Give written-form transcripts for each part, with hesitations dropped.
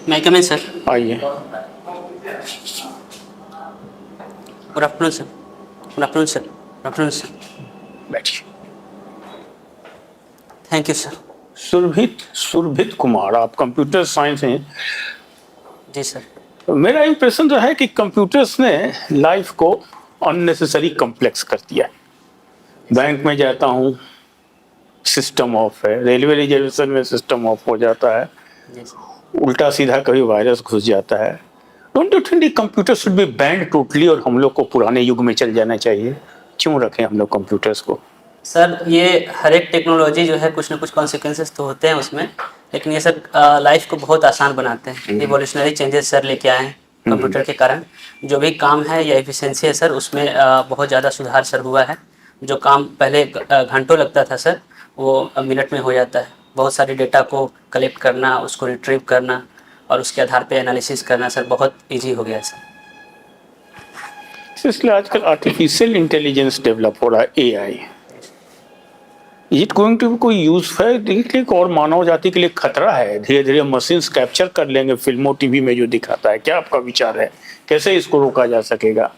मैं come in sir. आइए। Good afternoon sir. Good afternoon sir. Good afternoon sir. बैठिए। Thank you sir. Surbhit Kumar, आप computer science हैं। जी sir. मेरा इंप्रेशन रहा है कि कंप्यूटर्स ने लाइफ को अननेसेसरी कॉम्प्लेक्स कर दिया है। बैंक में जाता हूँ, सिस्टम ऑफ है। रेलवे रिजर्वेशन में सिस्टम ऑफ हो जाता है। जी सर। उल्टा सीधा कभी वायरस घुस जाता है। Don't you think computer should be band totally और हम लोग को पुराने युग में चल जाना चाहिए? क्यों रखें हम लोग कंप्यूटर्स को? सर ये हर एक टेक्नोलॉजी जो है कुछ ना कुछ कॉन्सिक्वेंसेस तो होते हैं उसमें, लेकिन ये सर लाइफ को बहुत आसान बनाते हैं। रिवॉल्यूशनरी चेंजेस सर लेके आए हैं कंप्यूटर के कारण। जो भी काम है या एफिशिएंसी है सर, उसमें बहुत ज़्यादा सुधार सर हुआ है। जो काम पहले घंटों लगता था सर, वो अब मिनट में हो जाता है। बहुत सारे डेटा को कलेक्ट करना, उसको रिट्रीव करना और उसके आधार पे एनालिसिस करना सर बहुत इजी हो गया है सर। इसलिए आजकल आर्टिफिशियल इंटेलिजेंस डेवलप हो रहा है, एआई। इट गोइंग टू कोई यूजफुल और मानव जाति के लिए खतरा है? धीरे धीरे मशीन्स कैप्चर कर लेंगे फिल्मों टीवी में जो दिखाता है। क्या आपका विचार है, कैसे इसको रोका जा सकेगा?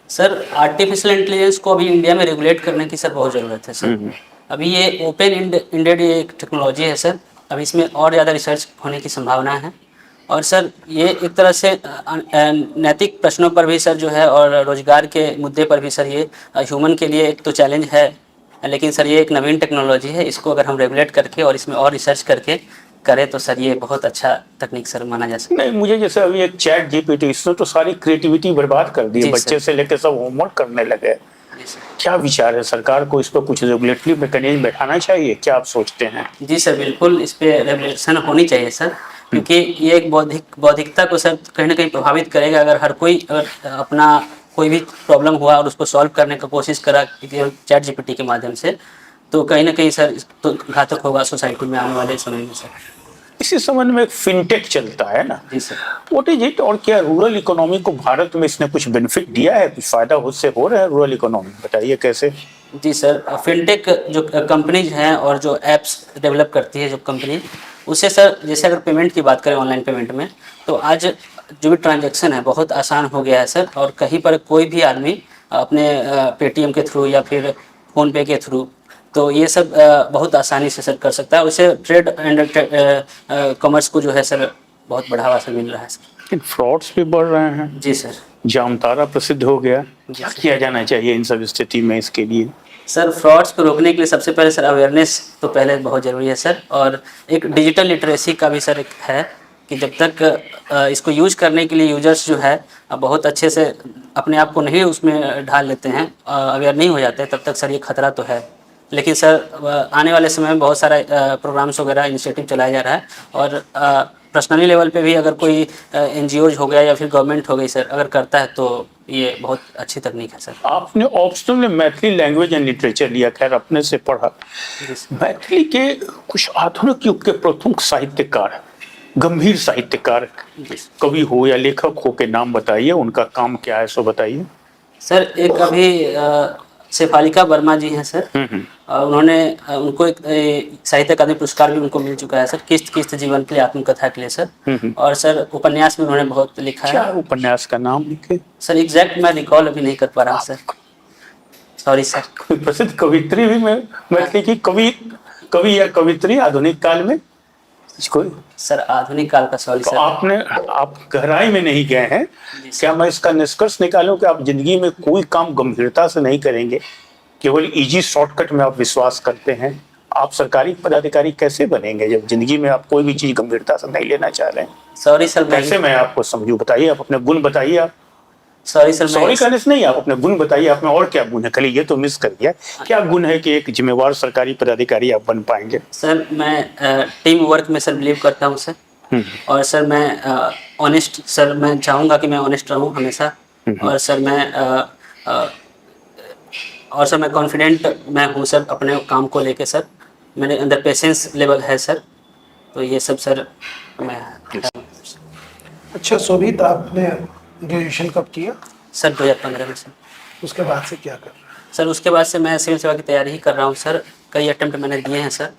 सर आर्टिफिशियल इंटेलिजेंस को अभी इंडिया में रेगुलेट करने की सर बहुत ज़रूरत है सर। अभी ये ओपन इंडेड ये एक टेक्नोलॉजी है सर। अभी इसमें और ज़्यादा रिसर्च होने की संभावना है। और सर ये एक तरह से नैतिक प्रश्नों पर भी सर जो है, और रोजगार के मुद्दे पर भी सर, ये ह्यूमन के लिए एक तो चैलेंज है। लेकिन सर ये एक नवीन टेक्नोलॉजी है, इसको अगर हम रेगुलेट करके और इसमें और रिसर्च करके करें तो सर ये बहुत अच्छा तकनीक सर माना जा सकता है। नहीं, मुझे जैसे अभी एक चैट जीपीटी, इसने तो सारी क्रिएटिविटी बर्बाद कर दी है। बच्चे से लेकर सब होमवर्क करने लगे। क्या विचार है, सरकार को इस पर कुछ रेगुलेटरी मैकेनिज्म बैठाना चाहिए? क्या आप सोचते हैं? जी सर, बिल्कुल इस पे रेगुलेशन होनी चाहिए सर, क्योंकि ये एक बौद्धिकता को सर कहीं ना कहीं प्रभावित करेगा। अगर हर कोई अगर अपना कोई भी प्रॉब्लम हुआ और उसको सॉल्व करने का कोशिश करा चैट जीपीटी के माध्यम से, तो कहीं ना कहीं सर तो घातक होगा सोसाइटी में आने वाले समय में सर। इसी संबंध में एक फिनटेक चलता है ना, जी सर। What is it? और क्या रूरल इकोनॉमी को भारत में इसने कुछ बेनिफिट दिया है, कुछ फायदा उससे हो रहा है रूरल इकोनॉमी? बताइए कैसे। जी सर, फिनटेक जो कंपनीज हैं और जो एप्स डेवलप करती है जो कंपनी, उससे सर जैसे अगर पेमेंट की बात करें ऑनलाइन पेमेंट में, तो आज जो भी ट्रांजैक्शन है बहुत आसान हो गया है सर। और कहीं पर कोई भी आदमी अपने पेटीएम के थ्रू या फिर फ़ोनपे के थ्रू, तो ये सब बहुत आसानी से सर कर सकता है। और इससे ट्रेड एंड कॉमर्स को जो है सर बहुत बढ़ावा से मिल रहा है सर। लेकिन फ्रॉड्स भी बढ़ रहे हैं। जी सर। जामतारा प्रसिद्ध हो गया। क्या किया जाना चाहिए इन सब स्थिति में इसके लिए? सर फ्रॉड्स को रोकने के लिए सबसे पहले सर अवेयरनेस तो पहले बहुत ज़रूरी है सर। और एक डिजिटल लिटरेसी का भी सर एक है कि जब तक इसको यूज करने के लिए यूजर्स जो है बहुत अच्छे से अपने आप को नहीं उसमें ढाल लेते हैं, अवेयर नहीं हो जाते, तब तक सर ये खतरा तो है। लेकिन सर आने वाले समय में बहुत सारा प्रोग्राम्स वगैरह इनिशिएटिव चलाया जा रहा है। और पर्सनली लेवल पे भी अगर कोई एनजीओज हो गया या फिर गवर्नमेंट हो गई सर अगर करता है तो ये बहुत अच्छी तकनीक है सर। आपने ऑप्शनल में मैथिली लैंग्वेज एंड लिटरेचर लिया, खैर अपने से पढ़ा। मैथिली के कुछ आधुनिक युग के प्रथम साहित्यकार, गंभीर साहित्यकार, कवि हो या लेखक हो के नाम बताइए, उनका काम क्या है सो बताइए। सर एक अभी शेफालिका वर्मा जी हैं सर। उन्होंने उनको एक साहित्य अकादमी पुरस्कार भी उनको मिल चुका है सर, किस्त किस्त जीवन के लिए आत्मकथा के लिए सर। और सर उपन्यास भी उन्होंने बहुत लिखा है। क्या उपन्यास का नाम लिखे? सर एग्जैक्ट मैं रिकॉल अभी नहीं कर पा रहा हूँ सर, सॉरी सर। कोई प्रसिद्ध कवित्री भी में मैथिली की कवि या कवित्री आधुनिक काल में कोई? सर आधुनिक काल का सॉरी तो सर। आप गहराई में नहीं गए हैं। क्या मैं इसका निष्कर्ष निकालूं कि आप जिंदगी में कोई काम गंभीरता से नहीं करेंगे, केवल इजी शॉर्टकट में आप विश्वास करते हैं? आप सरकारी पदाधिकारी कैसे बनेंगे जब जिंदगी में आप कोई भी चीज गंभीरता से नहीं लेना चाह रहे हैं? Sorry sir. कैसे मैं आपको समझूं? बताइए, आप अपने गुण बताइए। आप सॉरी सर। सॉरी कहने से नहीं, आप अपने गुण बताइए। आप में और क्या गुण है? खाली ये तो मिस कर दिया, क्या गुण है कि एक जिम्मेवार सरकारी पदाधिकारी आप बन पाएंगे? सर मैं टीम वर्क में सर बिलीव करता हूँ सर। और सर मैं ऑनेस्ट सर, मैं चाहूँगा कि मैं ऑनेस्ट रहूँ हमेशा। और सर मैं कॉन्फिडेंट मैं हूँ सर अपने काम को लेके सर। मेरे अंदर पेशेंस लेवल है सर। तो ये सब सर मैं। अच्छा शोभित, आपने ग्रेजुएशन कब किया? सर 2015 में सर। उसके बाद से क्या कर रहे हैं? सर उसके बाद से मैं सिविल सेवा की तैयारी ही कर रहा हूँ सर। कई अटेम्प्ट मैंने दिए हैं सर।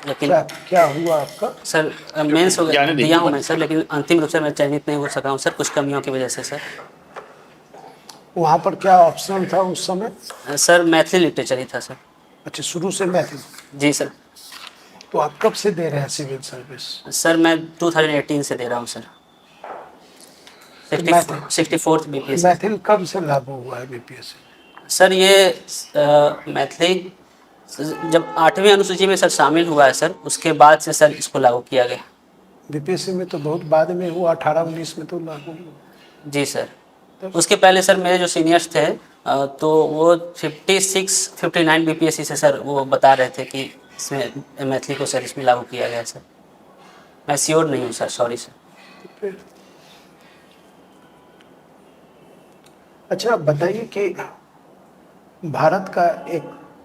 लेकिन क्या क्या हुआ आपका? सर मेंस हो जाने दीजिए। दिया हूँ मैं सर, लेकिन अंतिम रूप से मैं चयनित नहीं हो सका हूँ सर, कुछ कमियों की वजह से सर। वहाँ पर क्या ऑप्शन था उस समय? सर मैथिली लिटरेचर ही था सर। अच्छा, शुरू से मैथिली। जी सर। तो आप कब से दे रहे हैं सिविल सर्विस? सर मैं 2018 से दे रहा हूँ sir. Maithili 64th BPSC। Maithili कब से लागू हुआ है बीपीएससी? सर ये मैथिली जब 8वीं अनुसूची में सर शामिल हुआ है सर, उसके बाद से सर इसको लागू किया गया। बीपीएससी में तो बहुत बाद में हुआ, 18-19 में तो लागू हुआ। जी सर। उसके पहले सर मेरे जो सीनियर्स थे तो वो 56-59 BPSC से सर वो बता रहे थे कि इसमें मैथिली को सर इसमें लागू किया गया है सर। मैं श्योर नहीं हूँ सर, सॉरी सर। फिर अच्छा, आप बताइए कि भारत का एक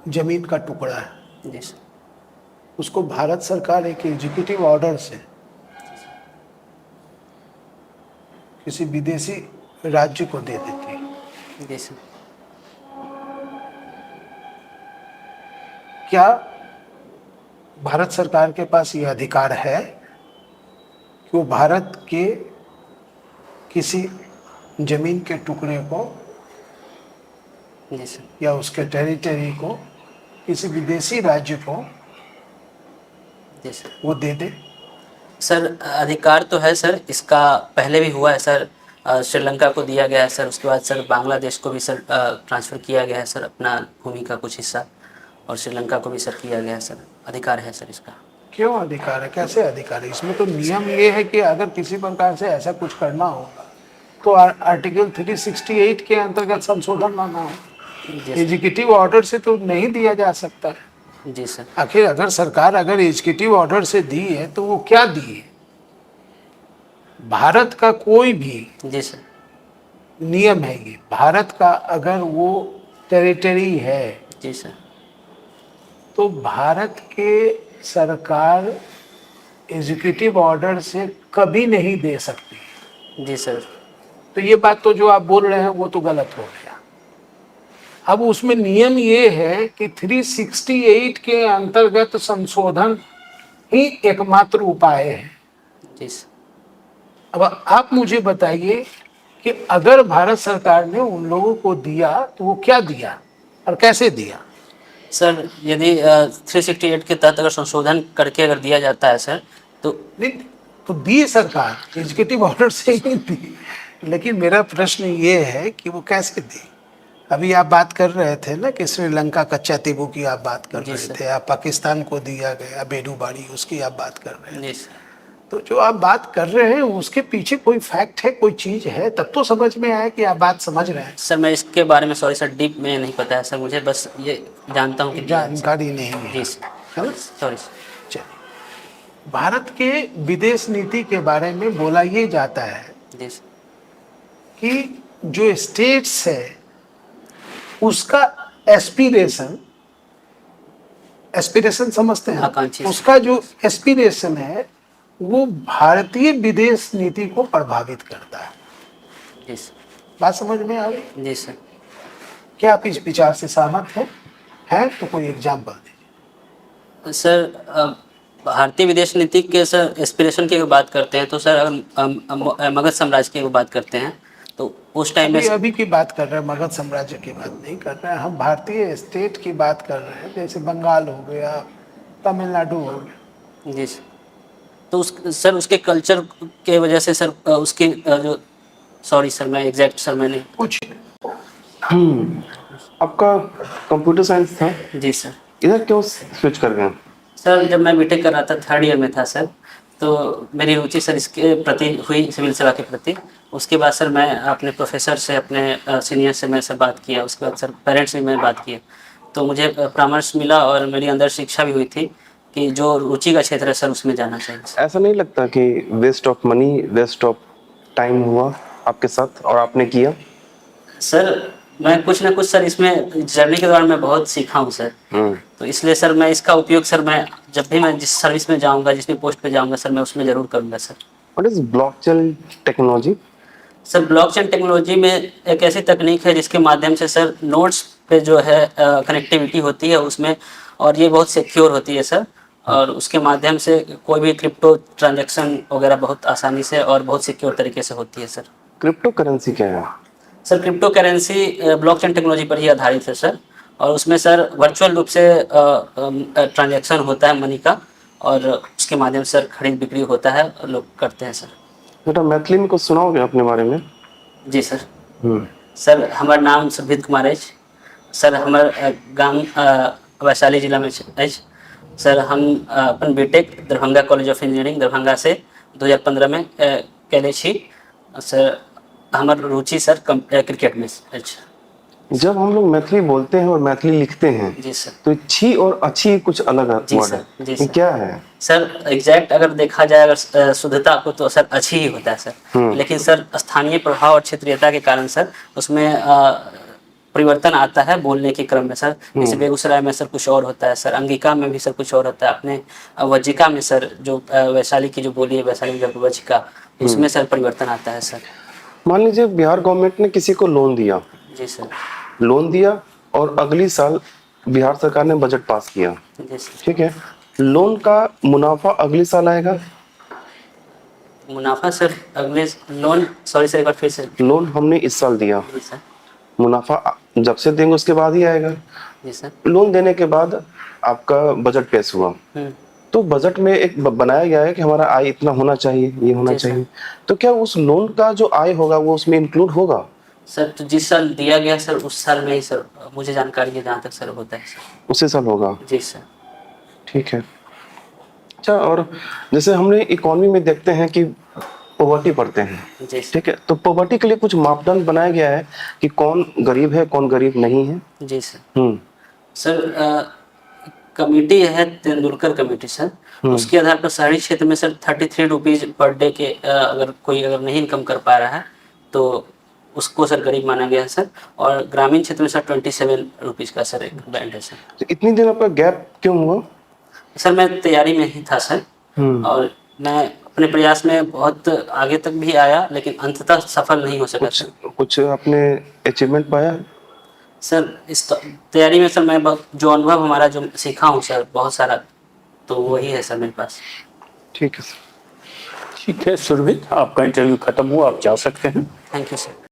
जमीन का टुकड़ा है, जी सर। उसको भारत सरकार एक एग्जीक्यूटिव ऑर्डर से किसी विदेशी राज्य को दे देती है। जी सर। क्या भारत सरकार के पास ये अधिकार है कि वो भारत के किसी जमीन के टुकड़े को जी सर। या उसके टेरिटरी को किसी विदेशी राज्य को जी सर। वो दे दे? सर अधिकार तो है सर, इसका पहले भी हुआ है सर। श्रीलंका को दिया गया है सर, उसके बाद सर बांग्लादेश को भी सर ट्रांसफ़र किया गया है सर अपना भूमि का कुछ हिस्सा, और श्रीलंका को भी सर किया गया है सर। अधिकार है सर इसका। क्यों अधिकार है? कैसे अधिकार है? इसमें तो नियम ये है कि अगर किसी प्रकार से ऐसा कुछ करना होगा तो आर्टिकल 368 के अंतर्गत संशोधन लाना हो। जी सर। एग्जीक्यूटिव ऑर्डर से तो नहीं दिया जा सकता है। जी सर। आखिर अगर सरकार अगर एग्जीक्यूटिव ऑर्डर से दी है तो वो क्या दी है? भारत का कोई भी जी सर। नियम है ये, भारत का अगर वो टेरिटरी है जी सर। तो भारत के सरकार एग्जीक्यूटिव ऑर्डर से कभी नहीं दे सकती। जी सर। तो ये बात तो जो आप बोल रहे हैं वो तो गलत हो गया। अब उसमें नियम ये है कि 368 के अंतर्गत संशोधन ही एकमात्र उपाय है। जी सर। अब आप मुझे बताइए कि अगर भारत सरकार ने उन लोगों को दिया तो वो क्या दिया और कैसे दिया? सर यदि 368 के तहत अगर संशोधन करके अगर दिया जाता है सर तो नहीं, तो दी सरकार एग्जीक्यूटिव ऑर्डर से ही दी, लेकिन मेरा प्रश्न ये है कि वो कैसे दी? अभी आप बात कर रहे थे ना कि श्रीलंका कच्चा तिबू की आप बात कर जी रहे सर। थे, आप पाकिस्तान को दिया गया बेडूबाड़ी उसकी आप बात कर रहे हैं। जी सर। तो जो आप बात कर रहे हैं उसके पीछे कोई फैक्ट है, कोई चीज है, तब तो समझ में आया कि आप बात समझ रहे हैं। सर मैं इसके बारे में सॉरी सर डीप में नहीं पता है सर, मुझे बस ये जानता हूँ कि जानकारी नहीं है, जी सर। है ना? Sorry sir. चलिए, भारत के विदेश नीति के बारे में बोला ये जाता है जी सर। कि जो स्टेट्स है उसका एस्पिरेशन समझते हैं, आकांक्षी। उसका जो एस्पिरेशन है वो भारतीय विदेश नीति को प्रभावित करता है। जी सर। बात समझ में आ गई? जी सर। क्या आप इस विचार से सहमत हैं? है तो कोई एग्जाम्पल दीजिए। सर भारतीय विदेश नीति के सर एस्पिरेशन की अगर बात करते हैं तो सर अगर मगध साम्राज्य की बात करते हैं तो उस टाइम में अभी की बात कर रहे हैं, मगध साम्राज्य की बात नहीं कर रहे हैं, हम भारतीय स्टेट की बात कर रहे हैं, जैसे बंगाल हो गया, तमिलनाडु हो गया। जी सर। तो सर उसके कल्चर के वजह से सर उसके जो सॉरी सर मैं एग्जैक्ट सर मैंने कुछ आपका कंप्यूटर साइंस था, जी सर। इधर क्यों स्विच कर गए? सर जब मैं बीटेक कर रहा था 3rd ईयर में था सर, तो मेरी रुचि सर इसके प्रति हुई, सिविल सेवा के प्रति। उसके बाद सर मैं अपने प्रोफेसर से, अपने सीनियर से मैं सर बात किया, उसके बाद सर पेरेंट्स से मैंने बात किया, तो मुझे परामर्श मिला और मेरी अंदर शिक्षा भी हुई थी कि जो रुचि का क्षेत्र है सर उसमें जाना चाहिए। ऐसा नहीं लगता कि waste of money, waste of time हुआ आपके साथ और आपने किया? सर मैं कुछ ना कुछ सर इसमें जर्नी के दौरान मैं बहुत सीखा हूँ सर, तो इसलिए सर मैं इसका उपयोग सर मैं जब भी मैं जिस सर्विस में जाऊँगा, जिस भी पोस्ट पे जाऊँगा सर, मैं उसमें ज़रूर करूँगा sir. What is blockchain technology? Sir blockchain technology में एक ऐसी तकनीक है जिसके माध्यम से सर नोड्स पे जो है कनेक्टिविटी होती है उसमें, और ये बहुत सिक्योर होती है सर, और उसके माध्यम से कोई भी क्रिप्टो ट्रांजैक्शन वगैरह बहुत आसानी से और बहुत सिक्योर तरीके से होती है सर। क्रिप्टो करेंसी क्या है? Sir crypto currency blockchain technology पर ही आधारित है सर, और उसमें सर वर्चुअल रूप से ट्रांजैक्शन होता है मनी का, और उसके माध्यम से सर खरीद बिक्री होता है और लोग करते हैं सर। बेटा मैथिली में कुछ सुनाओगे अपने बारे में? जी सर। सर हमार नाम सुरभित कुमार अछि सर, हमर गाम वैशाली जिला में अछि सर। हम अपन BTech Darbhanga college of engineering Darbhanga से 2015 में कैले छी सर। हमर रुचि सर क्रिकेट में अछि। जब हम लोग मैथिली बोलते हैं और मैथिली लिखते हैं जी सर। तो छी और अच्छी कुछ अलग वर्ड है, जी ये सर। क्या है? सर एग्जैक्ट अगर देखा जाए अगर शुद्धता को तो सर अच्छी ही होता है सर, लेकिन सर स्थानीय प्रभाव और क्षेत्रीयता के कारण सर उसमें परिवर्तन आता है बोलने के क्रम में सर। जैसे बेगूसराय में सर कुछ और होता है सर, अंगिका में भी सर कुछ और होता है, अपने वज्जिका में सर जो वैशाली की जो बोली है वैशाली में वज्जिका, उसमें सर परिवर्तन आता है सर। मान लीजिए बिहार गवर्नमेंट ने किसी को लोन दिया, जी सर। लोन दिया और अगली साल बिहार सरकार ने बजट पास किया, जी सर। ठीक है, लोन का मुनाफा अगले साल आएगा? मुनाफा सर अगले लोन, सॉरी सर एक बार फिर से। लोन हमने इस साल दिया, जी सर। मुनाफा जब से देंगे उसके बाद ही आएगा। जी सर। लोन देने के बाद आपका बजट पेश हुआ, तो बजट में एक बनाया गया है कि हमारा आय इतना होना चाहिए, ये होना जी सर। चाहिए, तो क्या उस लोन का जो आय होगा वो उसमें इंक्लूड होगा? सर तो जिस साल दिया गया सर उस साल में ही सर मुझे जानकारी है जहाँ तक सर होता है सर। उसी साल होगा? जी सर। ठीक है। अच्छा, और जैसे हमने इकोनॉमी में देखते हैं कि पॉवर्टी पढ़ते हैं, जी सर। ठीक है, तो पॉवर्टी के लिए कुछ मापदंड बनाया गया है कि कौन गरीब है कौन गरीब नहीं है? जी सर। सर कमेटी है तेंदुलकर कमेटी सर, उसके आधार पर शहरी क्षेत्र में सर 33 रुपीज पर डे के अगर कोई अगर नहीं इनकम कर पा रहा है तो उसको सर गरीब माना गया है सर, और ग्रामीण क्षेत्र में सर 27 रुपीज का सर एक बैंड है सर। तो इतनी दिन आपका गैप क्यों हुआ? सर मैं तैयारी में ही था सर, और मैं अपने प्रयास में बहुत आगे तक भी आया लेकिन अंततः सफल नहीं हो सका सर। कुछ आपने अचीवमेंट पाया? सर इस तैयारी में सर मैं बहुत जो अनुभव हमारा जो सीखा हूँ सर बहुत सारा, तो वही है सर मेरे पास। ठीक है सर। ठीक है सुरभित, आपका इंटरव्यू खत्म हुआ, आप जा सकते हैं। Thank you sir.